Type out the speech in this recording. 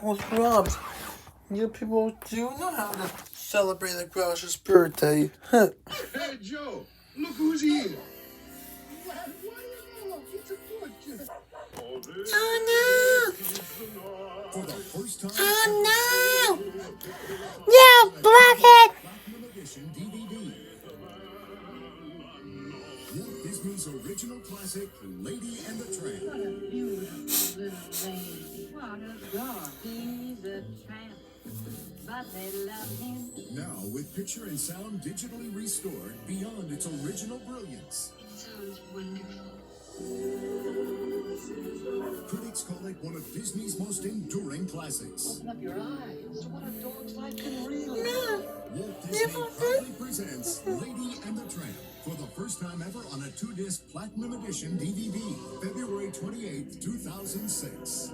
Well, Robs, you people do know how to celebrate the Grouch's birthday. Huh. Hey, Joe, look who's here. What do you know? It's a good. Oh, no. For the first time Oh, no. Yeah, Blockhead. Platinum Edition DVD. Walt Disney's original classic, Lady and the Tramp. What a beautiful little lady. What a dog. He's a tramp, but they love him. Now with picture and sound digitally restored beyond its original brilliance. It sounds wonderful. Critics call it one of Disney's most enduring classics. Open up your eyes to what a dog's life can really be. Walt Disney proudly presents Lady and the Tramp for the first time ever on a 2-disc Platinum Edition DVD, February 28th, 2006.